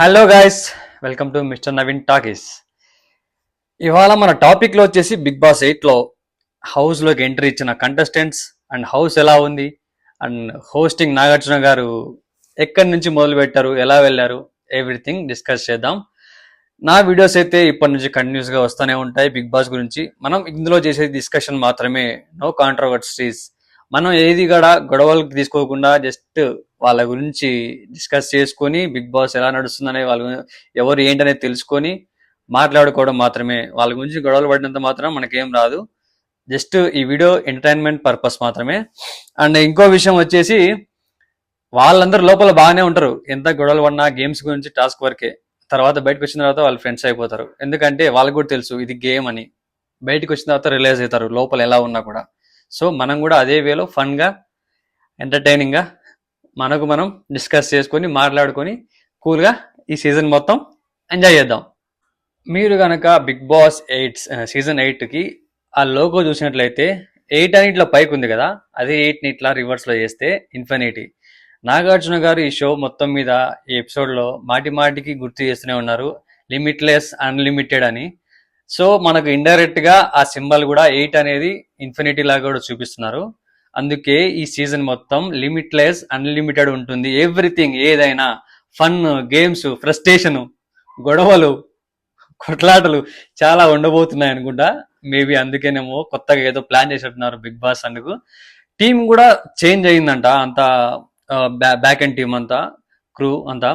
Hello guys, welcome to mister Naveen talkies. ఇవాళ మన టాపిక్లో వచ్చేసి బిగ్ బాస్ 8లో హౌస్లోకి ఎంట్రీ ఇచ్చిన కంటెస్టెంట్స్ అండ్ హౌస్ ఎలా ఉంది అండ్ హోస్టింగ్ నాగార్జున గారు ఎక్కడి నుంచి మొదలు పెట్టారు, ఎలా వెళ్ళారు, ఎవ్రీథింగ్ డిస్కస్ చేద్దాం. నా వీడియోస్ అయితే ఇప్పటి నుంచి కంటిన్యూస్గా వస్తూనే ఉంటాయి. బిగ్ బాస్ గురించి మనం ఇందులో చేసేది డిస్కషన్ మాత్రమే, నో కాంట్రవర్సీస్. మనం ఏది కూడా గొడవలకు తీసుకోకుండా జస్ట్ వాళ్ళ గురించి డిస్కస్ చేసుకొని బిగ్ బాస్ ఎలా నడుస్తుందనే వాళ్ళ ఎవరు ఏంటనేది తెలుసుకొని మాట్లాడుకోవడం మాత్రమే. వాళ్ళ గురించి గొడవలు పడినంత మాత్రం మనకేం రాదు. జస్ట్ ఈ వీడియో ఎంటర్టైన్మెంట్ పర్పస్ మాత్రమే. అండ్ ఇంకో విషయం వచ్చేసి, వాళ్ళందరూ లోపల బాగానే ఉంటారు, ఎంత గొడవలు పడినా గేమ్స్ గురించి టాస్క్ వరకే. తర్వాత బయటకు వచ్చిన తర్వాత వాళ్ళు ఫ్రెండ్స్ అయిపోతారు, ఎందుకంటే వాళ్ళకు కూడా తెలుసు ఇది గేమ్ అని. బయటకు వచ్చిన తర్వాత రిలైజ్ అవుతారు లోపల ఎలా ఉన్నా కూడా. సో మనం కూడా అదే వేలో ఫన్గా ఎంటర్టైనింగ్గా మనకు మనం డిస్కస్ చేసుకొని మాట్లాడుకొని కూల్గా ఈ సీజన్ మొత్తం ఎంజాయ్ చేద్దాం. మీరు కనుక బిగ్ బాస్ 8 సీజన్ 8కి ఆ లోగో చూసినట్లయితే 8 అని ఇట్లా పైకి ఉంది కదా, అదే 8ని ఇట్లా రివర్స్లో చేస్తే ఇన్ఫినిటీ. నాగార్జున గారు ఈ షో మొత్తం మీద ఈ ఎపిసోడ్లో మాటి మాటికి గుర్తు చేస్తూనే ఉన్నారు లిమిట్లెస్ అన్లిమిటెడ్ అని. సో మనకు ఇండైరెక్ట్గా ఆ సింబల్ కూడా 8 అనేది ఇన్ఫినిటీ లాగా కూడా చూపిస్తున్నారు. అందుకే ఈ సీజన్ మొత్తం లిమిట్లెస్ అన్లిమిటెడ్ ఉంటుంది. ఎవ్రీథింగ్, ఏదైనా ఫన్, గేమ్స్, ఫ్రస్ట్రేషన్, గొడవలు, కొట్లాటలు చాలా ఉండబోతున్నాయి అనుకుంటా. మేబీ అందుకేనేమో కొత్తగా ఏదో ప్లాన్ చేసేట్టున్నారు బిగ్ బాస్. అందుకు టీం కూడా చేంజ్ అయిందంట, అంతా బ్యాక్ అండ్ టీమ్ అంతా, క్రూ అంతా.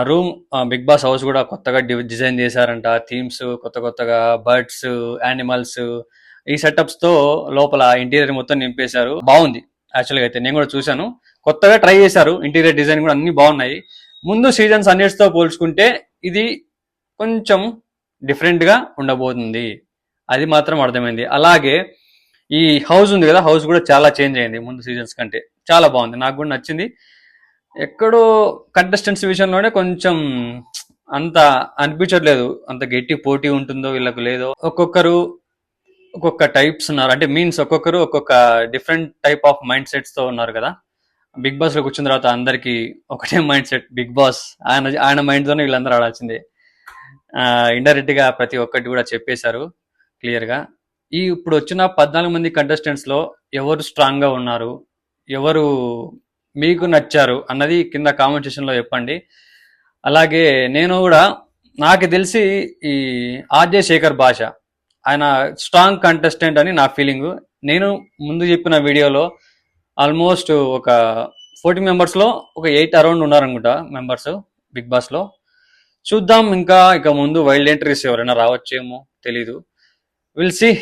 రూమ్ బిగ్ బాస్ హౌస్ కూడా కొత్తగా డిజైన్ చేశారంట. థీమ్స్ కొత్త కొత్తగా, బర్డ్స్, యానిమల్స్, ఈ సెటప్స్ తో లోపల ఇంటీరియర్ మొత్తం నింపేశారు. బాగుంది యాక్చువల్గా. అయితే నేను కూడా చూశాను, కొత్తగా ట్రై చేశారు. ఇంటీరియర్ డిజైన్ కూడా అన్ని బాగున్నాయి. ముందు సీజన్స్ అన్నిటితో పోల్చుకుంటే ఇది కొంచెం డిఫరెంట్ గా ఉండబోతుంది, అది మాత్రం అర్థమైంది. అలాగే ఈ హౌస్ ఉంది కదా, హౌస్ కూడా చాలా చేంజ్ అయింది ముందు సీజన్స్ కంటే. చాలా బాగుంది, నాకు కూడా నచ్చింది. ఎక్కడో కంటెస్టెంట్స్ విషయంలోనే కొంచెం అంత అనిపించట్లేదు, అంత గట్టి పోటీ ఉంటుందో వీళ్ళకు లేదో. ఒక్కొక్కరు ఒక్కొక్క టైప్స్ ఉన్నారు, అంటే మీన్స్ ఒక్కొక్కరు ఒక్కొక్క different type of mind sets తో ఉన్నారు కదా. బిగ్ బాస్ లోకి వచ్చిన తర్వాత అందరికి ఒకటే మైండ్ సెట్, బిగ్ బాస్ ఆయన మైండ్ తోనే వీళ్ళందరూ ఆడాల్సిందే. ఇండైరెక్ట్ గా ప్రతి ఒక్కటి కూడా చెప్పేశారు క్లియర్ గా. ఈ ఇప్పుడు వచ్చిన 14 మంది కంటెస్టెంట్స్ లో ఎవరు స్ట్రాంగ్ గా ఉన్నారు, ఎవరు మీకు నచ్చారు అన్నది కింద కామెంట్ సెక్షన్ లో చెప్పండి. అలాగే నేను కూడా, నాకు తెలిసి ఈ ఆర్జే శేఖర్ భాష ఆయన స్ట్రాంగ్ కంటెస్టెంట్ అని నా ఫీలింగ్. నేను ముందు చెప్పిన వీడియోలో ఆల్మోస్ట్ ఒక 40 మెంబర్స్ లో ఒక 8 అరౌండ్ ఉన్నారనుకుంటా మెంబర్స్ బిగ్ బాస్ లో. చూద్దాం, ఇంకా ఇక ముందు వైల్డ్ ఎంట్రీస్ ఎవరైనా రావచ్చేమో తెలీదు, విల్ సి.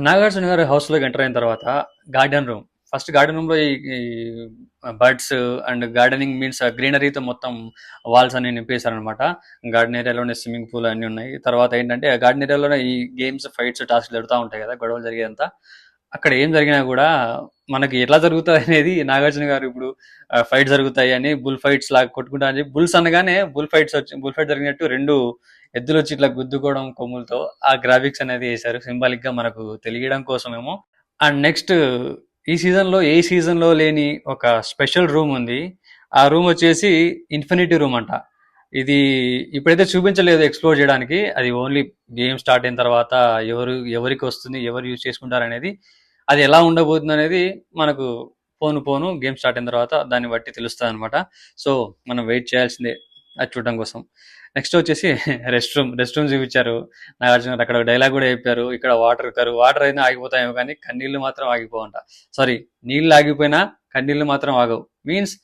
నాగార్జున గారు హౌస్ లోకి ఎంటర్ అయిన తర్వాత garden room, first garden room లో ఈ బర్డ్స్ అండ్ గార్డెనింగ్ మీన్స్ గ్రీనరీతో మొత్తం వాల్స్ అన్ని నింపేశారనమాట. గార్డెన్ ఏరియాలోనే స్విమ్మింగ్ పూల్ అన్ని ఉన్నాయి. తర్వాత ఏంటంటే గార్డెన్ ఏరియాలోనే ఈ గేమ్స్, ఫైట్స్, టాస్క్ జరుగుతూ ఉంటాయి కదా, గొడవలు జరిగేదంతా. అక్కడ ఏం జరిగినా కూడా మనకి ఎట్లా జరుగుతుంది అనేది నాగార్జున గారు ఇప్పుడు ఫైట్ జరుగుతాయి అని, బుల్ ఫైట్స్ లాగా కొట్టుకుంటా అని, బుల్స్ అనగానే బుల్ ఫైట్ జరిగినట్టు 2 ఎద్దులు వచ్చి ఇట్లా గుద్దుకోవడం కొమ్ములతో, ఆ గ్రాఫిక్స్ అనేది వేశారు సింబాలిక్ గా మనకు తెలియడం కోసమేమో. అండ్ నెక్స్ట్, ఈ సీజన్ లో ఏ సీజన్ లో లేని ఒక స్పెషల్ రూమ్ ఉంది. ఆ రూమ్ వచ్చేసి ఇన్ఫినిటీ రూమ్ అంట. ఇది ఇప్పుడైతే చూపించలేదు ఎక్స్ప్లోర్ చేయడానికి, అది ఓన్లీ గేమ్ స్టార్ట్ అయిన తర్వాత ఎవరికి వస్తుంది, ఎవరు యూజ్ చేసుకుంటారు అనేది, అది ఎలా ఉండబోతుంది అనేది మనకు పోను గేమ్ స్టార్ట్ అయిన తర్వాత దాన్ని బట్టి తెలుస్తుంది అనమాట. సో మనం వెయిట్ చేయాల్సిందే అది చూడడం కోసం. నెక్స్ట్ వచ్చేసి రెస్ట్ రూమ్ చూపించారు నాగార్జున గారు. అక్కడ డైలాగ్ కూడా చెప్పారు, ఇక్కడ వాటర్ అయినా ఆగిపోతాయేమో కానీ కన్నీళ్లు మాత్రం ఆగిపోవంట. సారీ, నీళ్ళు ఆగిపోయినా కన్నీళ్లు మాత్రం ఆగవు మీన్స్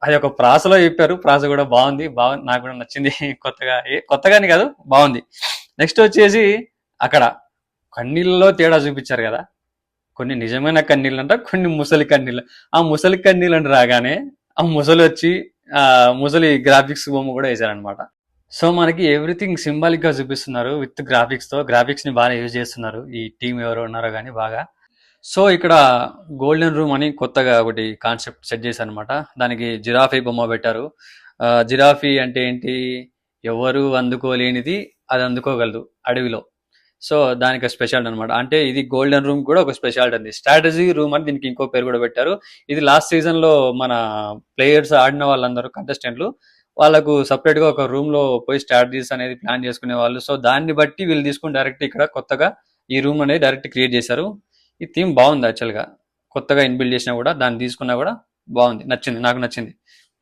అది ఒక ప్రాసలో చెప్పారు. ప్రాస కూడా బాగుంది, నాకు కూడా నచ్చింది. కొత్తగాని కాదు, బాగుంది. నెక్స్ట్ వచ్చేసి అక్కడ కన్నీళ్ళలో తేడా చూపించారు కదా, కొన్ని నిజమైన కన్నీళ్ళు అంట, కొన్ని ముసలి కన్నీళ్ళు. ఆ ముసలి కన్నీళ్ళు అని రాగానే ఆ ముసలి వచ్చి ఆ ముసలి గ్రాఫిక్స్ బొమ్మ కూడా వేశారనమాట. సో మనకి ఎవ్రీథింగ్ సింబాలిక్ గా చూపిస్తున్నారు విత్ గ్రాఫిక్స్ తో. గ్రాఫిక్స్ ని బాగా యూజ్ చేస్తున్నారు ఈ టీం ఎవరు ఉన్నారో కానీ బాగా. సో ఇక్కడ గోల్డెన్ రూమ్ అని కొత్తగా ఒకటి కాన్సెప్ట్ సెట్ చేశారు అనమాట. దానికి జిరాఫీ బొమ్మ పెట్టారు. జిరాఫీ అంటే ఏంటి, ఎవరు అందుకోలేనిది అది అందుకోగలదు అడవిలో. సో దానికి స్పెషాలిటీ అనమాట. అంటే ఇది గోల్డెన్ రూమ్ కూడా ఒక స్పెషాలిటీ ఉంది. స్ట్రాటజీ రూమ్ అని దీనికి ఇంకో పేరు కూడా పెట్టారు. ఇది లాస్ట్ సీజన్ లో మన ప్లేయర్స్ ఆడిన వాళ్ళందరూ కంటెస్టెంట్లు వాళ్ళకు సపరేట్గా ఒక రూమ్లో పోయి స్ట్రాటజీస్ అనేది ప్లాన్ చేసుకునే వాళ్ళు. సో దాన్ని బట్టి వీళ్ళు తీసుకుని డైరెక్ట్ ఇక్కడ కొత్తగా ఈ రూమ్ అనేది డైరెక్ట్ క్రియేట్ చేశారు. ఈ థీమ్ బాగుంది యాక్చువల్గా, కొత్తగా ఇన్బిల్డ్ చేసినా కూడా దాన్ని తీసుకున్నా కూడా బాగుంది, నచ్చింది, నాకు నచ్చింది.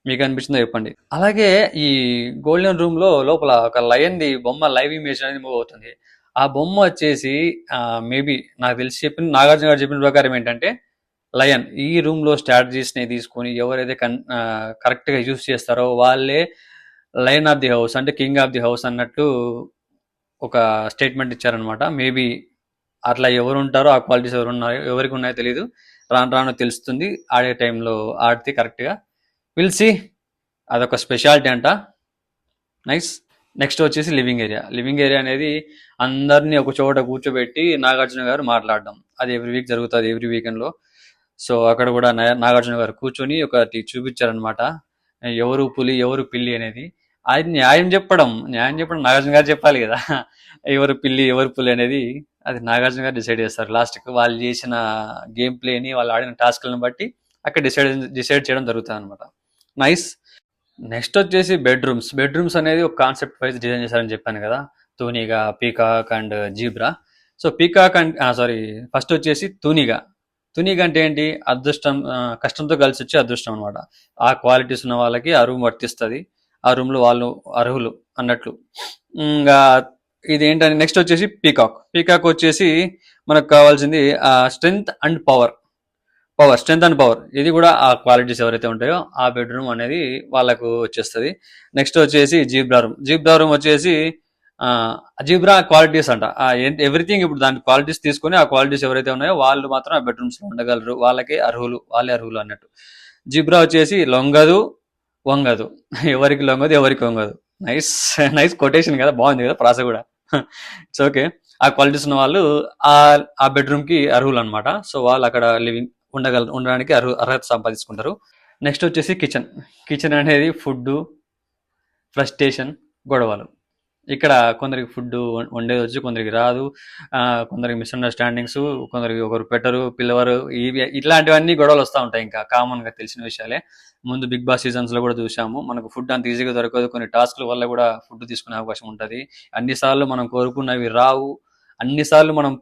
మీకు అనిపించిందో చెప్పండి. అలాగే ఈ గోల్డెన్ రూమ్ లో లోపల ఒక లయన్ ది బొమ్మ లైవ్ ఇమేజ్ అనేది మూవ్ అవుతుంది. ఆ బొమ్మ వచ్చేసి మేబీ నాకు తెలిసి చెప్పిన నాగార్జున గారు చెప్పిన ప్రకారం ఏంటంటే లయన్ ఈ రూమ్ లో స్ట్రాటజీస్ ని తీసుకొని ఎవరైతే కరెక్ట్ గా యూస్ చేస్తారో వాళ్ళే లయన్ ఆఫ్ ది హౌస్ అంటే కింగ్ ఆఫ్ ది హౌస్ అన్నట్టు ఒక స్టేట్మెంట్ ఇచ్చారనమాట. మేబీ అట్లా ఎవరు ఉంటారో ఆ క్వాలిటీస్ ఎవరు ఉన్నాయో ఎవరికి ఉన్నాయో తెలియదు, రాను రాను తెలుస్తుంది ఆడే టైంలో ఆడితే కరెక్ట్గా. విల్ సి, అదొక స్పెషాలిటీ అంట. నైస్. నెక్స్ట్ వచ్చేసి లివింగ్ ఏరియా. లివింగ్ ఏరియా అనేది అందరినీ ఒక చోట కూర్చోబెట్టి నాగార్జున గారు మాట్లాడడం, అది ఎవ్రీ వీక్ జరుగుతుంది, ఎవ్రీ వీకెండ్లో. సో అక్కడ కూడా నాగార్జున గారు కూర్చొని ఒకటి చూపించారనమాట, ఎవరు పులి ఎవరు పిల్లి అనేది. అది న్యాయం చెప్పడం నాగార్జున గారు చెప్పాలి కదా, ఎవరు పిల్లి ఎవరు పులి అనేది అది నాగార్జున గారు డిసైడ్ చేస్తారు. లాస్ట్కి వాళ్ళు చేసిన గేమ్ ప్లేని వాళ్ళు ఆడిన టాస్క్లను బట్టి అక్కడ డిసైడ్ చేయడం జరుగుతుంది అనమాట. నైస్. నెక్స్ట్ వచ్చేసి బెడ్రూమ్స్ అనేది ఒక కాన్సెప్ట్ వైజ్ డిజైన్ చేశారని చెప్పాను కదా, తూనిగా, peacock and zebra. So peacock and first వచ్చేసి తూనిగా అంటే ఏంటి, అదృష్టం, కష్టంతో కలిసి వచ్చే అదృష్టం అనమాట. ఆ క్వాలిటీస్ ఉన్న వాళ్ళకి ఆ రూమ్ వర్తిస్తుంది, ఆ రూమ్లో వాళ్ళు అర్హులు అన్నట్లు. ఇంకా ఇది ఏంటని నెక్స్ట్ వచ్చేసి పీకాక్ వచ్చేసి మనకు కావాల్సింది స్ట్రెంగ్త్ అండ్ పవర్. ఇది కూడా ఆ క్వాలిటీస్ ఎవరైతే ఉంటాయో ఆ బెడ్రూమ్ అనేది వాళ్ళకు వచ్చేస్తుంది. నెక్స్ట్ వచ్చేసి జీబ్రా రూమ్ వచ్చేసి జీబ్రా క్వాలిటీస్ అంట, ఎవ్రీథింగ్. ఇప్పుడు దాని క్వాలిటీస్ తీసుకొని ఆ క్వాలిటీస్ ఎవరైతే ఉన్నాయో వాళ్ళు మాత్రం ఆ బెడ్రూమ్స్ లో ఉండగలరు, వాళ్ళే అర్హులు అన్నట్టు. జీబ్రా వచ్చేసి లొంగదు వంగదు, ఎవరికి లొంగదు ఎవరికి వంగదు. నైస్ కొటేషన్ కదా, బాగుంది కదా ప్రాస కూడా. It's okay. ఆ క్వాలిటీస్ ఉన్న వాళ్ళు ఆ బెడ్రూమ్ కి అర్హులు అనమాట. సో వాళ్ళు అక్కడ ఉండడానికి అర్హత సంపాదించుకుంటారు. నెక్స్ట్ వచ్చేసి కిచెన్ అనేది ఫుడ్, ఫ్రస్ట్రేషన్, గొడవలు. ఇక్కడ కొందరికి ఫుడ్ వండేది వచ్చి కొందరికి రాదు, కొందరికి మిస్అండర్స్టాండింగ్స్, కొందరికి ఒకరు పెట్టరు పిల్లవారు, ఇవి ఇట్లాంటివన్నీ గొడవలు వస్తూ ఉంటాయి, ఇంకా కామన్గా తెలిసిన విషయాలే. ముందు బిగ్ బాస్ సీజన్స్లో కూడా చూసాము, మనకు ఫుడ్ అంత ఈజీగా దొరకదు, కొన్ని టాస్క్ల వల్ల కూడా ఫుడ్ తీసుకునే అవకాశం ఉంటుంది. అన్నిసార్లు మనం కోరుకున్నవి రావు, అన్నిసార్లు మనం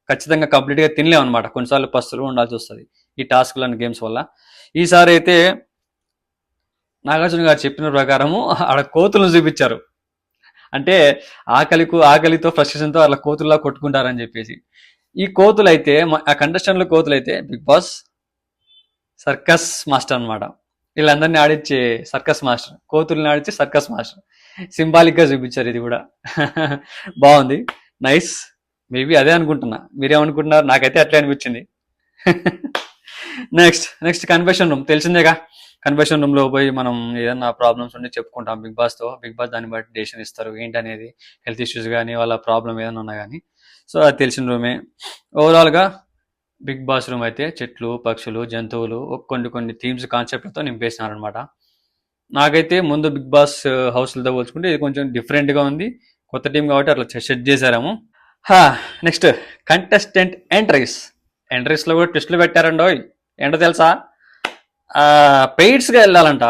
ఖచ్చితంగా కంప్లీట్గా తినలేము అనమాట, కొన్నిసార్లు పస్తులు ఉండాల్సి వస్తుంది ఈ టాస్క్లు అండ్ గేమ్స్ వల్ల. ఈసారి అయితే నాగార్జున గారు చెప్పిన ప్రకారము ఆడ కోతులను చూపించారు, అంటే ఆకలితో ఫ్రస్ట్రేషన్తో అలా కోతుల్లా కొట్టుకుంటారని చెప్పేసి. ఈ కోతులు అయితే ఆ కంటెస్టెంట్లు కోతులు అయితే బిగ్ బాస్ సర్కస్ మాస్టర్ అనమాట, వీళ్ళందరినీ ఆడిచ్చే సర్కస్ మాస్టర్, కోతుల్ని ఆడిచ్చే సర్కస్ మాస్టర్. సింబాలిక్ గా చూపించారు ఇది కూడా. బాగుంది, నైస్. మేబీ అదే అనుకుంటున్నా, మీరేమనుకుంటున్నారు? నాకైతే అట్లే అనిపించింది. నెక్స్ట్ కన్ఫెషన్ రూమ్ తెలిసిందేగా. కన్ఫెషన్ రూమ్ లో పోయి మనం ఏదన్నా ప్రాబ్లమ్స్ ఉంటే చెప్పుకుంటాం బిగ్ బాస్ దాన్ని బట్టి డెసిషన్ ఇస్తారు ఏంటనేది, హెల్త్ ఇష్యూస్ కానీ వాళ్ళ ప్రాబ్లం ఏదైనా ఉన్నా కానీ. సో అది తెలిసిన రూమే. ఓవరాల్ గా బిగ్ బాస్ రూమ్ అయితే చెట్లు, పక్షులు, జంతువులు, కొన్ని థీమ్స్ కాన్సెప్ట్లతో నింపేసినారనమాట. నాకైతే ముందు బిగ్ బాస్ హౌస్లతో పోల్చుకుంటే ఇది కొంచెం డిఫరెంట్ గా ఉంది, కొత్త టీం కాబట్టి అట్లా సెట్ చేశారేమో. నెక్స్ట్ కంటెస్టెంట్ ఎంట్రీస్ లో కూడా ట్విస్టులు పెట్టారండో. ఏంటో తెలుసా, పెయిడ్స్ గా వెళ్ళాలంట,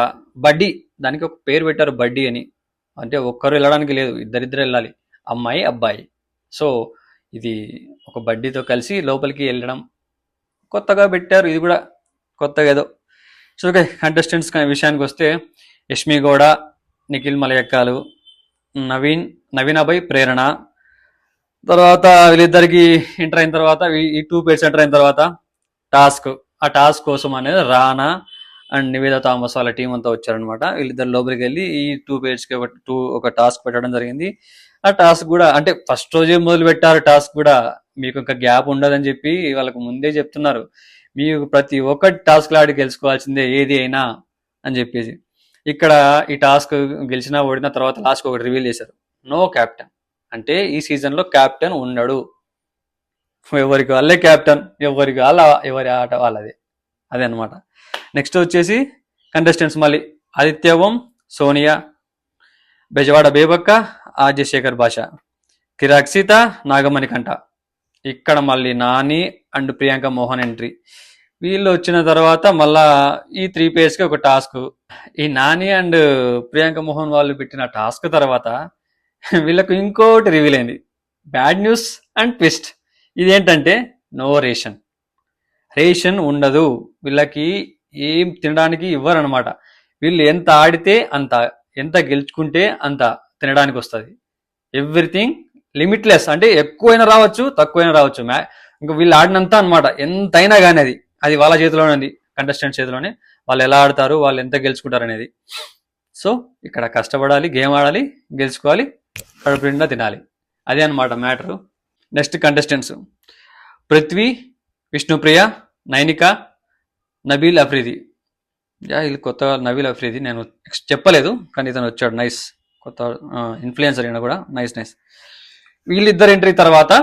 బడ్డీ, దానికి ఒక పేరు పెట్టారు బడ్డీ అని. అంటే ఒక్కరు వెళ్ళడానికి లేదు, ఇద్దరిద్దరు వెళ్ళాలి, అమ్మాయి అబ్బాయి. సో ఇది ఒక బడ్డీతో కలిసి లోపలికి వెళ్ళడం కొత్తగా పెట్టారు, ఇది కూడా కొత్తగా ఏదో. సో ఓకే, కంటెస్టెంట్స్ విషయానికి వస్తే యష్మి గౌడ, నిఖిల్ మలయక్కాలు, నవీన్ అభయ్, ప్రేరణ. తర్వాత వీళ్ళిద్దరికి ఎంటర్ అయిన తర్వాత ఈ 2 పేర్స్ ఎంటర్ అయిన తర్వాత ఆ టాస్క్ కోసం అనేది రానా అండ్ నివేద థామస్ వాళ్ళ టీం అంతా వచ్చారనమాట. వీళ్ళిద్దరు లోపలికి వెళ్ళి ఈ 2 పేర్స్కి ఒక టాస్క్ పెట్టడం జరిగింది. ఆ టాస్క్ కూడా అంటే ఫస్ట్ రోజే మొదలు పెట్టారు, టాస్క్ కూడా మీకు ఇంకా గ్యాప్ ఉండదని చెప్పి వాళ్ళకు ముందే చెప్తున్నారు, మీకు ప్రతి ఒక్కటి టాస్క్ ఆడి గెలుచుకోవాల్సిందే ఏది అయినా అని చెప్పేసి. ఇక్కడ ఈ టాస్క్ గెలిచినా ఓడిన తర్వాత లాస్ట్ ఒకటి రివీల్ చేశారు, నో క్యాప్టెన్. అంటే ఈ సీజన్ లో క్యాప్టెన్ ఉండడు, ఎవరికి వాళ్ళే క్యాప్టెన్, ఎవరికి వాళ్ళ ఎవరి ఆట వాళ్ళది, అదే అనమాట. నెక్స్ట్ వచ్చేసి కంటెస్టెంట్స్ మళ్ళీ ఆదిత్య ఓం, సోనియా, బెజవాడ బేబక్క, ఆర్జశేఖర్ భాష, కిరాక్ సీత, నాగమణి కంట. ఇక్కడ మళ్ళీ నాని అండ్ ప్రియాంక మోహన్ ఎంట్రీ. వీళ్ళు వచ్చిన తర్వాత మళ్ళా ఈ 3 పేర్స్కి ఒక టాస్క్. ఈ నాని అండ్ ప్రియాంక మోహన్ వాళ్ళు పెట్టిన టాస్క్ తర్వాత వీళ్ళకు ఇంకోటి రివీల్ అయింది. Bad news and twist. ఇదేంటంటే నో రేషన్. రేషన్ ఉండదు, వీళ్ళకి ఏం తినడానికి ఇవ్వరు అనమాట. వీళ్ళు ఎంత ఆడితే అంత, ఎంత గెలుచుకుంటే అంత తినడానికి వస్తుంది. ఎవ్రీథింగ్ లిమిట్లెస్, అంటే ఎక్కువైనా రావచ్చు తక్కువైనా రావచ్చు. ఇంకా వీళ్ళు ఆడినంత అనమాట, ఎంతైనా కానీ అది వాళ్ళ చేతిలోనే ఉంది, కంటెస్టెంట్ చేతిలోనే. వాళ్ళు ఎలా ఆడతారు, వాళ్ళు ఎంత గెలుచుకుంటారు అనేది. సో ఇక్కడ కష్టపడాలి, గేమ్ ఆడాలి, గెలుచుకోవాలి, కడుపు నిండా తినాలి. అదే అనమాట matter. Next contestants Prithvi, Vishnupriya, Nainika, Nabeel Afridi. వీళ్ళు కొత్తగా నబీల్ అఫ్రీది నేను చెప్పలేదు, కానీ ఇతను వచ్చాడు. నైస్, కొత్త ఇన్ఫ్లుయెన్సర్ ఈయన కూడా. నైస్. వీళ్ళిద్దరు ఎంట్రీ తర్వాత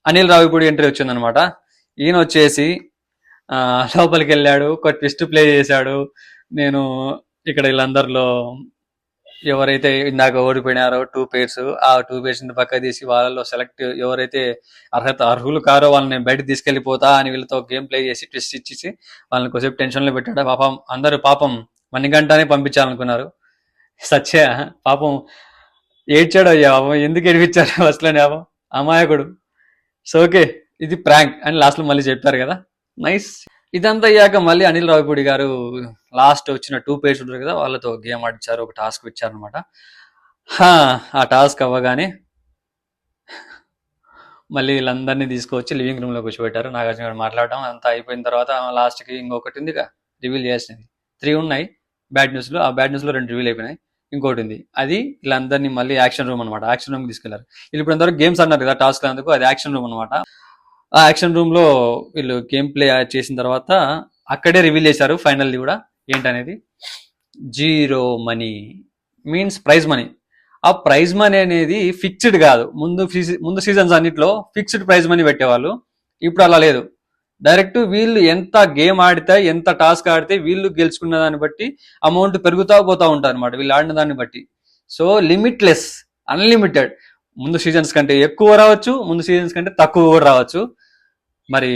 అనిల్ రావిపూడి ఎంట్రీ వచ్చిందనమాట. ఈయన వచ్చేసి లోపలికి వెళ్ళాడు, ఒక ట్విస్ట్ ప్లే చేశాడు. నేను ఇక్కడ వీళ్ళందరిలో ఎవరైతే ఇందాక ఓడిపోయినారో 2 పేర్స్, ఆ 2 పేర్స్ పక్క తీసి వాళ్ళలో సెలెక్ట్ ఎవరైతే అర్హులు కారో వాళ్ళని బయటకు తీసుకెళ్లిపోతా అని వీళ్ళతో గేమ్ ప్లే చేసి ట్విస్ట్ ఇచ్చేసి వాళ్ళని కొద్దిసేపు టెన్షన్లో పెట్టాడు. పాపం అందరూ మణిగంటనే పంపించాలనుకున్నారు. సత్య పాపం ఏడ్చాడు. అయ్యా ఎందుకు ఏడిపించారు అసలు, అమాయకుడు. సో ఓకే, ఇది ప్రాంక్ అని లాస్ట్ లో మళ్ళీ చెప్పారు కదా. నైస్. ఇదంతా అయ్యాక మళ్ళీ అనిల్ రావిపూడి గారు లాస్ట్ వచ్చిన 2 పేర్స్ ఉంటారు కదా, వాళ్ళతో గేమ్ ఆడిచ్చారు, ఒక టాస్క్ ఇచ్చారనమాట. ఆ టాస్క్ అవ్వగానే మళ్ళీ వీళ్ళందరినీ తీసుకొచ్చి లివింగ్ రూమ్ లో కూర్చోబెట్టారు. నాగార్జున గారు మాట్లాడడం అంతా అయిపోయిన తర్వాత లాస్ట్ కి ఇంకొకటి ఉంది రివీల్ చేసింది. 3 ఉన్నాయి బ్యాడ్ న్యూస్ లో. ఆ బ్యాడ్ న్యూస్ లో 2 రివీల్ అయిపోయినాయి, ఇంకోటి ఉంది. అది వీళ్ళందరినీ మళ్ళీ యాక్షన్ రూమ్ అనమాట, యాక్షన్ రూమ్ కి తీసుకెళ్లారు. వీళ్ళు ఇప్పుడు అందరూ గేమ్స్ అన్నారు కదా టాస్క్ అందుకు, అది యాక్షన్ రూమ్ అనమాట. ఆ యాక్షన్ రూమ్ లో వీళ్ళు గేమ్ ప్లే చేసిన తర్వాత అక్కడే రివీల్ చేశారు ఫైనల్లీ కూడా ఏంటనేది. 0 మనీ మీన్స్ ప్రైజ్ మనీ. ఆ ప్రైజ్ మనీ అనేది ఫిక్స్డ్ కాదు. ముందు సీజన్స్ అన్నిట్లో ఫిక్స్డ్ ప్రైజ్ మనీ పెట్టేవాళ్ళు, ఇప్పుడు అలా లేదు. డైరెక్ట్ వీళ్ళు ఎంత గేమ్ ఆడితే, ఎంత టాస్క్ ఆడితే వీళ్ళు గెలుచుకున్న దాన్ని బట్టి అమౌంట్ పెరుగుతా పోతా ఉంటారు అనమాట, వీళ్ళు ఆడిన దాన్ని బట్టి. So limitless, unlimited. ముందు సీజన్స్ కంటే ఎక్కువ రావచ్చు, ముందు సీజన్స్ కంటే తక్కువ కూడా రావచ్చు. మరి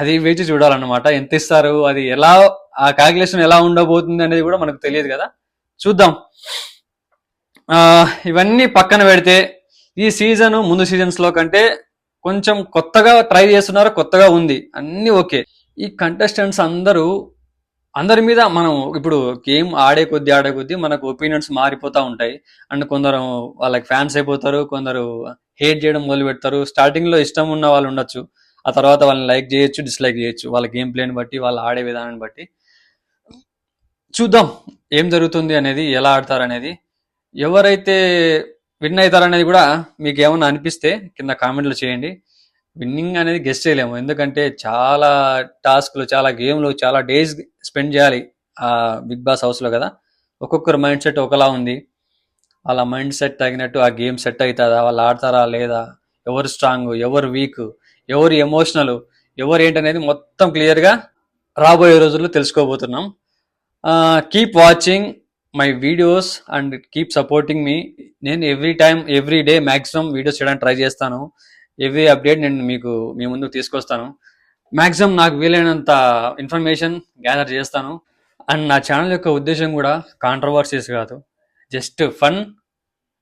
అది వేచి చూడాలన్నమాట, ఎంత ఇస్తారు, అది ఎలా, ఆ క్యాల్కులేషన్ ఎలా ఉండబోతుంది అనేది కూడా మనకు తెలియదు కదా. చూద్దాం. ఇవన్నీ పక్కన పెడితే ఈ సీజన్ ముందు సీజన్స్ లో కంటే కొంచెం కొత్తగా ట్రై చేస్తున్నారు, కొత్తగా ఉంది, అన్ని ఓకే. ఈ కంటెస్టెంట్స్ అందరి మీద మనం ఇప్పుడు గేమ్ ఆడే కొద్దీ మనకు ఒపీనియన్స్ మారిపోతూ ఉంటాయి. అండ్ కొందరు వాళ్ళకి ఫ్యాన్స్ అయిపోతారు, కొందరు హేట్ చేయడం మొదలు పెడతారు. స్టార్టింగ్ లో ఇష్టం ఉన్న వాళ్ళు ఉండొచ్చు, ఆ తర్వాత వాళ్ళని లైక్ చేయొచ్చు, డిస్లైక్ చేయొచ్చు, వాళ్ళ గేమ్ ప్లేని బట్టి, వాళ్ళు ఆడే విధానాన్ని బట్టి. చూద్దాం ఏం జరుగుతుంది అనేది, ఎలా ఆడతారు అనేది. ఎవరైతే విన్ అవుతారనేది కూడా మీకు ఏమన్నా అనిపిస్తే కింద కామెంట్లు చేయండి. విన్నింగ్ అనేది గెస్ట్ చేయలేము, ఎందుకంటే చాలా టాస్క్లు, చాలా గేమ్లు, చాలా డేస్ స్పెండ్ చేయాలి ఆ బిగ్ బాస్ హౌస్లో కదా. ఒక్కొక్కరు మైండ్ సెట్ ఒకలా ఉంది. వాళ్ళ మైండ్ సెట్ తగినట్టు ఆ గేమ్ సెట్ అవుతుందా, వాళ్ళు ఆడతారా లేదా, ఎవరు స్ట్రాంగ్, ఎవరు వీక్, ఎవరు ఎమోషనల్, ఎవరు ఏంటనేది మొత్తం క్లియర్గా రాబోయే రోజుల్లో తెలుసుకోబోతున్నాం. Keep watching my videos and keep supporting మీ. నేను ఎవ్రీ డే మ్యాక్సిమం వీడియోస్ చేయడానికి ట్రై చేస్తాను. ఎవ్రీ అప్డేట్ నేను మీ ముందుకు తీసుకొస్తాను. మ్యాక్సిమం నాకు వీలైనంత ఇన్ఫర్మేషన్ గ్యాదర్ చేస్తాను. అండ్ నా ఛానల్ యొక్క ఉద్దేశం కూడా కాంట్రవర్సీస్ కాదు, జస్ట్ ఫన్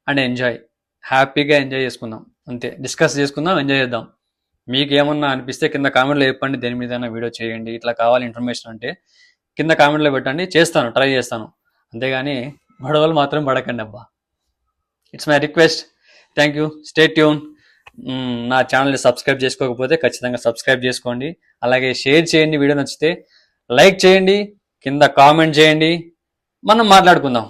అండ్ ఎంజాయ్. హ్యాపీగా ఎంజాయ్ చేసుకుందాం, అంతే. డిస్కస్ చేసుకుందాం, ఎంజాయ్ చేద్దాం. మీకు ఏమన్నా అనిపిస్తే కింద కామెంట్లో చెప్పండి, దేని మీద వీడియో చేయండి, ఇట్లా కావాలి ఇన్ఫర్మేషన్ అంటే కింద కామెంట్లో పెట్టండి, చేస్తాను, ట్రై చేస్తాను. అంతేగాని గొడవలు మాత్రం పడకండి అబ్బా. It's my request. Thank you, stay tune. నా ఛానల్ని సబ్స్క్రైబ్ చేసుకోకపోతే ఖచ్చితంగా సబ్స్క్రైబ్ చేసుకోండి. అలాగే షేర్ చేయండి, వీడియో నచ్చితే లైక్ చేయండి, కింద కామెంట్ చేయండి, మనం మాట్లాడుకుందాం.